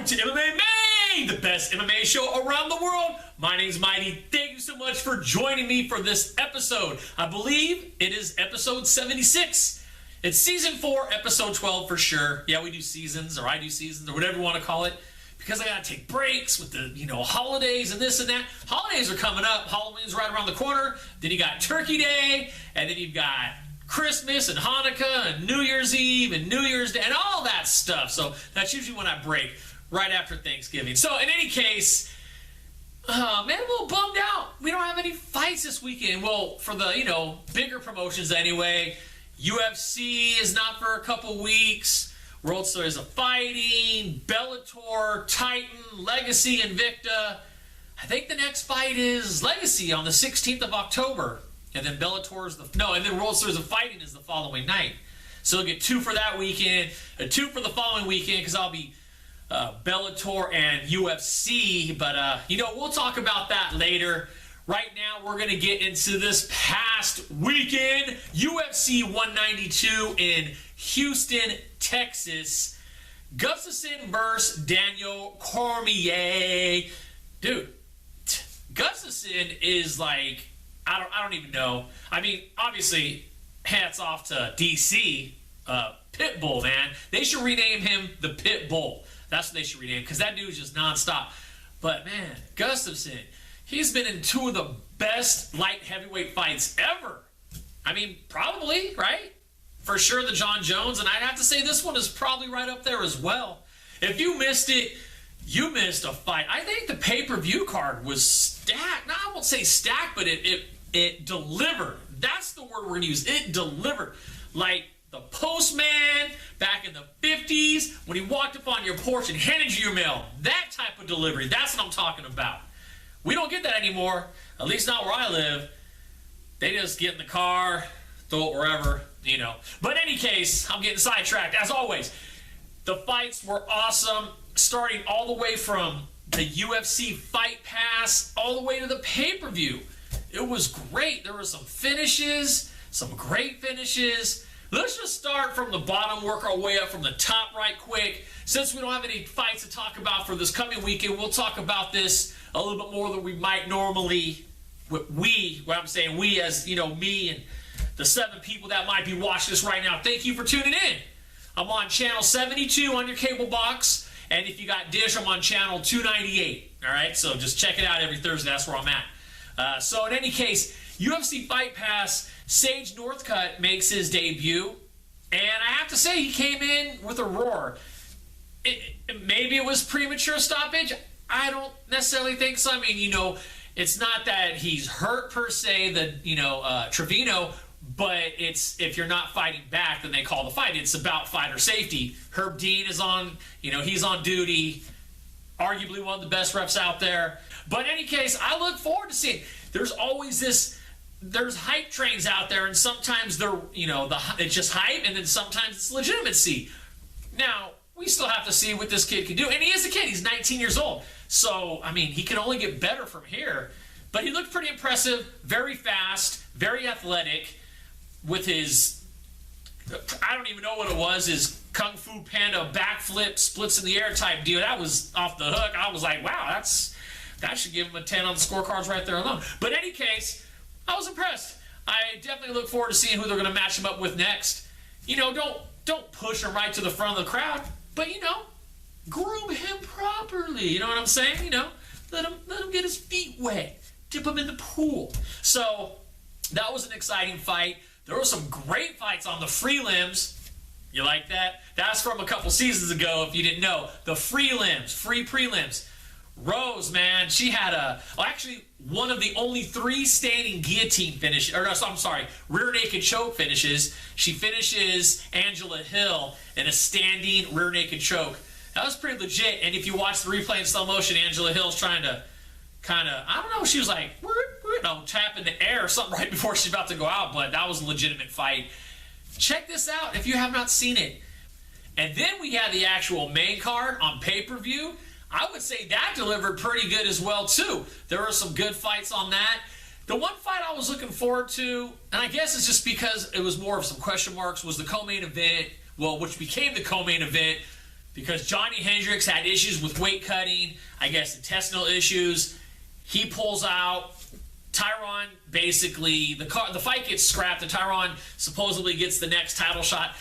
To MMA May, the best MMA show around the world. My name's Mighty. Thank you so much for joining me for this episode. I believe it is episode 76. It's season 4, episode 12 for sure. Yeah, we do seasons, or I do seasons, or whatever you want to call it, because I gotta take breaks with the, holidays and this and that. Holidays are coming up. Halloween's right around the corner. Then you got Turkey Day, and then you've got Christmas and Hanukkah and New Year's Eve and New Year's Day and all that stuff. So that's usually when I break. Right after Thanksgiving. So in any case, man, I'm a little bummed out. We don't have any fights this weekend. Well, for the, bigger promotions anyway. UFC is not for a couple weeks. World Series of Fighting, Bellator, Titan, Legacy, Invicta. I think the next fight is Legacy on the 16th of October. And then Bellator's and then World Series of Fighting is the following night. So you'll get 2 for that weekend, 2 for the following weekend, because I'll be Bellator and UFC, but we'll talk about that later. Right now, we're going to get into this past weekend. UFC 192 in Houston, Texas. Gustafsson versus Daniel Cormier. Dude, Gustafsson is like, I don't even know. I mean, obviously, hats off to DC, Pitbull, man. They should rename him the Pitbull. That's what they should rename, because that dude's just nonstop. But, man, Gustafsson, he's been in 2 of the best light heavyweight fights ever. I mean, probably, right? For sure, the John Jones, and I'd have to say this one is probably right up there as well. If you missed it, you missed a fight. I think the pay-per-view card was stacked. No, I won't say stacked, but it delivered. That's the word we're going to use. It delivered. Like the postman back in the 50s when he walked up on your porch and handed you your mail. That type of delivery. That's what I'm talking about. We don't get that anymore, at least not where I live. They just get in the car, throw it wherever, But in any case, I'm getting sidetracked. As always, the fights were awesome, starting all the way from the UFC Fight Pass all the way to the pay-per-view. It was great. There were some finishes, some great finishes. Let's just start from the bottom, work our way up from the top right quick. Since we don't have any fights to talk about for this coming weekend, we'll talk about this a little bit more than we might normally. We as, me and the 7 people that might be watching this right now. Thank you for tuning in. I'm on channel 72 on your cable box. And if you got Dish, I'm on channel 298. All right, so just check it out every Thursday. That's where I'm at. So in any case, UFC Fight Pass, Sage Northcutt makes his debut, and I have to say he came in with a roar. Maybe it was premature stoppage. I don't necessarily think so. I mean, it's not that he's hurt per se, Trevino, but it's if you're not fighting back, then they call the fight. It's about fighter safety. Herb Dean is on, he's on duty, arguably one of the best refs out there. But in any case, I look forward to seeing. There's always there's hype trains out there, and sometimes they're, it's just hype, and then sometimes it's legitimacy. Now, we still have to see what this kid can do. And he is a kid. He's 19 years old. So, I mean, he can only get better from here. But he looked pretty impressive, very fast, very athletic, with his, I don't even know what it was, his Kung Fu Panda backflip, splits in the air type deal. That was off the hook. I was like, wow, that should give him a 10 on the scorecards right there alone. But in any case, I was impressed. I definitely look forward to seeing who they're going to match him up with next. Don't push him right to the front of the crowd, but groom him properly. You know what I'm saying? Let him get his feet wet, dip him in the pool. So that was an exciting fight. There were some great fights on the prelims. You like that? That's from a couple seasons ago, if you didn't know. The free prelims. Rose, man, she had one of the only 3 standing guillotine finishes, rear naked choke finishes. She finishes Angela Hill in a standing rear naked choke. That was pretty legit, and if you watch the replay in slow motion, Angela Hill's trying to kind of, I don't know, she was like, tapping the air or something right before she's about to go out, but that was a legitimate fight. Check this out if you have not seen it. And then we had the actual main card on pay-per-view. I would say that delivered pretty good as well, too. There were some good fights on that. The one fight I was looking forward to, and I guess it's just because it was more of some question marks, was the co-main event, which became the co-main event, because Johnny Hendricks had issues with weight cutting, I guess intestinal issues. He pulls out. Tyron basically, the fight gets scrapped, and Tyron supposedly gets the next title shot.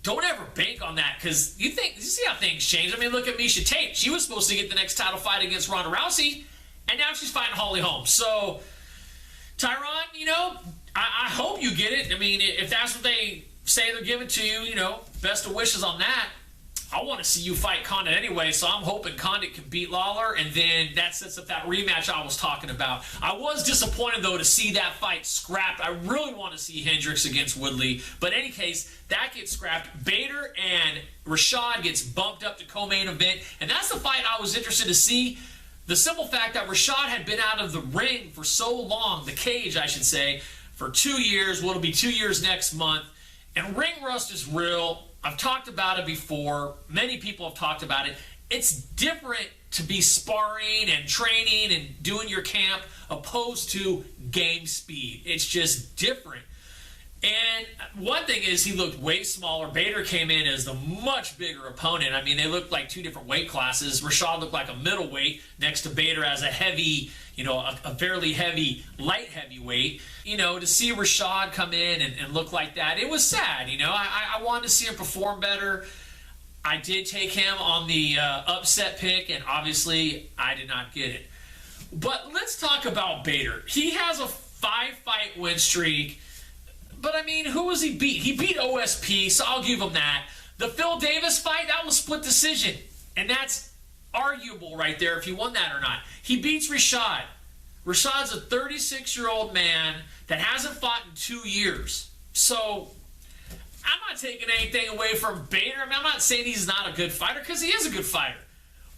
Don't ever bank on that, because you see how things change. I mean, look at Miesha Tate. She was supposed to get the next title fight against Ronda Rousey, and now she's fighting Holly Holm. So, Tyron, I hope you get it. I mean, if that's what they say they're giving to you, best of wishes on that. I want to see you fight Condit anyway, so I'm hoping Condit can beat Lawler, and then that sets up that rematch I was talking about. I was disappointed, though, to see that fight scrapped. I really want to see Hendricks against Woodley, but in any case, that gets scrapped. Bader and Rashad gets bumped up to co-main event, and that's the fight I was interested to see. The simple fact that Rashad had been out of the ring for so long, the cage, I should say, for 2 years. It'll be 2 years next month, and ring rust is real. I've talked about it before. Many people have talked about it. It's different to be sparring and training and doing your camp opposed to game speed. It's just different. And one thing is he looked way smaller. Bader came in as the much bigger opponent. I mean, they looked like two different weight classes. Rashad looked like a middleweight next to Bader as a heavy, a fairly heavy, light heavyweight. To see Rashad come in and look like that, it was sad. I wanted to see him perform better. I did take him on the upset pick, and obviously I did not get it. But let's talk about Bader. He has a 5-fight win streak. But, I mean, who was he beat? He beat OSP, so I'll give him that. The Phil Davis fight, that was split decision. And that's arguable right there if he won that or not. He beats Rashad. Rashad's a 36-year-old man that hasn't fought in 2 years. So, I'm not taking anything away from Bader. I mean, I'm not saying he's not a good fighter, because he is a good fighter.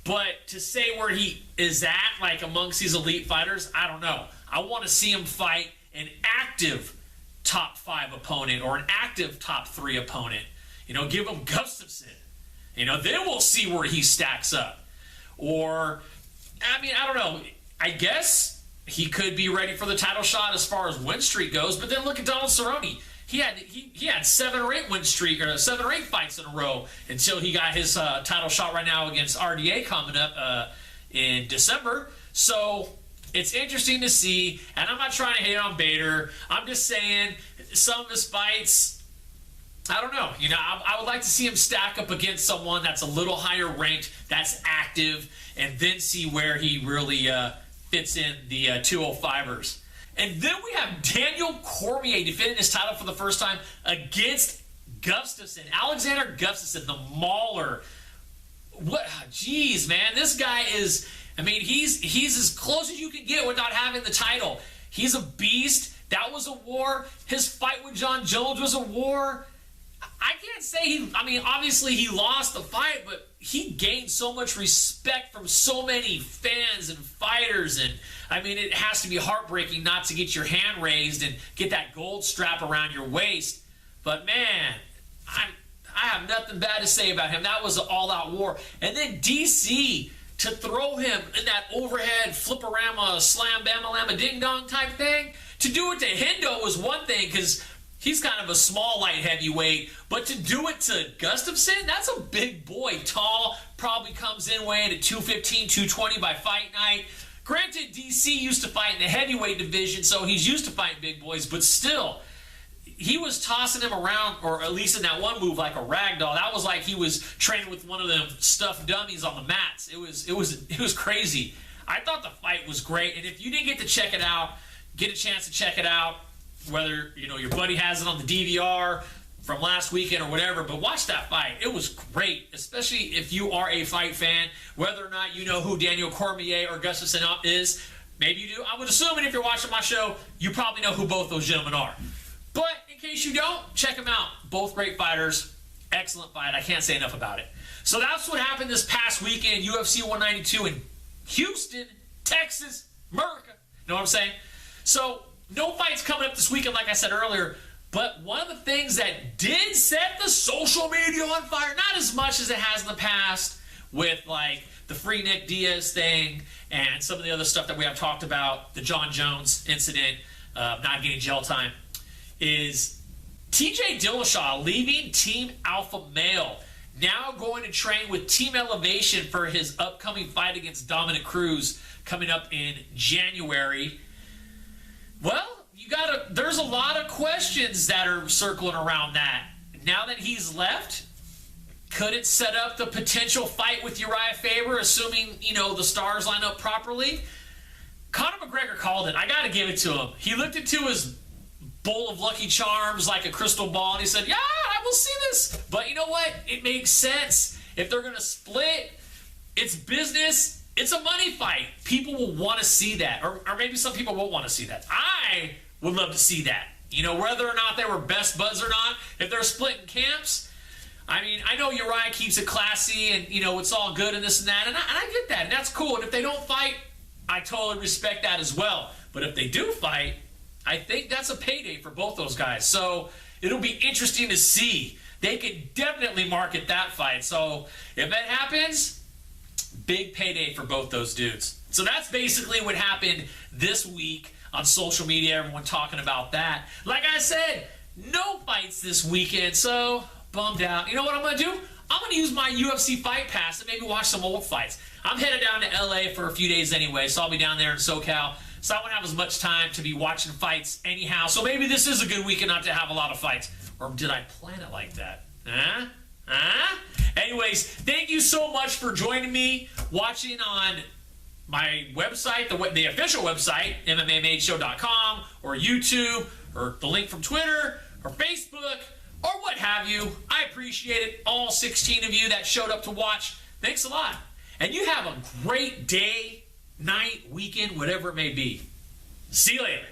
But to say where he is at, like amongst these elite fighters, I don't know. I want to see him fight an active top 5 opponent or an active top 3 opponent. Give him Gustafsson. Then we'll see where he stacks up. Or, I mean, I don't know. I guess he could be ready for the title shot as far as win streak goes, but then look at Donald Cerrone. He had 7 or 8 win streak, or 7 or 8 fights in a row until he got his title shot right now against RDA coming up in December. So it's interesting to see, and I'm not trying to hate on Bader. I'm just saying some of his fights, I don't know. I would like to see him stack up against someone that's a little higher ranked, that's active, and then see where he really fits in the 205ers. And then we have Daniel Cormier defending his title for the first time against Gustafsson. Alexander Gustafsson, the mauler. What? Jeez, man. This guy is, I mean, he's as close as you can get without having the title. He's a beast. That was a war. His fight with John Jones was a war. I can't say obviously he lost the fight, but he gained so much respect from so many fans and fighters. And, I mean, it has to be heartbreaking not to get your hand raised and get that gold strap around your waist. But, man, I have nothing bad to say about him. That was an all-out war. And then DC, to throw him in that overhead flip-a-rama, slam-bama-lama, ding-dong type thing, to do it to Hendo was one thing because he's kind of a small light heavyweight, but to do it to Gustafsson, that's a big boy. Tall, probably comes in weighing at 215, 220 by fight night. Granted, DC used to fight in the heavyweight division, so he's used to fighting big boys, but still, he was tossing him around, or at least in that one move, like a rag doll. That was like he was training with one of them stuffed dummies on the mats. It was crazy. I thought the fight was great, and if you didn't get to check it out, get a chance to check it out, whether your buddy has it on the DVR from last weekend or whatever, but watch that fight. It was great, especially if you are a fight fan, whether or not you know who Daniel Cormier or Gustafsson is. Maybe you do. I would assume, and if you're watching my show, you probably know who both those gentlemen are. But in case you don't, check them out. Both great fighters. Excellent fight. I can't say enough about it. So that's what happened this past weekend, UFC 192 in Houston, Texas, America. Know what I'm saying? So, no fights coming up this weekend, like I said earlier. But one of the things that did set the social media on fire, not as much as it has in the past, with like the free Nick Diaz thing and some of the other stuff that we have talked about, the John Jones incident, not getting jail time, is TJ Dillashaw leaving Team Alpha Male, now going to train with Team Elevation for his upcoming fight against Dominic Cruz coming up in January. Well, there's a lot of questions that are circling around that. Now that he's left, could it set up the potential fight with Uriah Faber, assuming, the stars line up properly? Conor McGregor called it. I got to give it to him. He looked into his bowl of Lucky Charms like a crystal ball, and he said, yeah, I will see this. But you know what? It makes sense. If they're going to split, it's business. It's a money fight. People will want to see that. Or maybe some people won't want to see that. I would love to see that. Whether or not they were best buds or not, if they're splitting camps. I mean, I know Uriah keeps it classy and, it's all good and this and that. And I get that. And that's cool. And if they don't fight, I totally respect that as well. But if they do fight, I think that's a payday for both those guys. So it'll be interesting to see. They could definitely market that fight. So if that happens, big payday for both those dudes. So that's basically what happened this week on social media. Everyone talking about that. Like I said, no fights this weekend. So bummed out. You know what I'm going to do? I'm going to use my UFC Fight Pass and maybe watch some old fights. I'm headed down to LA for a few days anyway, so I'll be down there in SoCal. So I won't have as much time to be watching fights anyhow. So maybe this is a good weekend not to have a lot of fights. Or did I plan it like that? Anyways, thank you so much for joining me, watching on my website, the official website, MMAMadeShow.com, or YouTube, or the link from Twitter, or Facebook, or what have you. I appreciate it. All 16 of you that showed up to watch. Thanks a lot. And you have a great day, night, weekend, whatever it may be. See you later.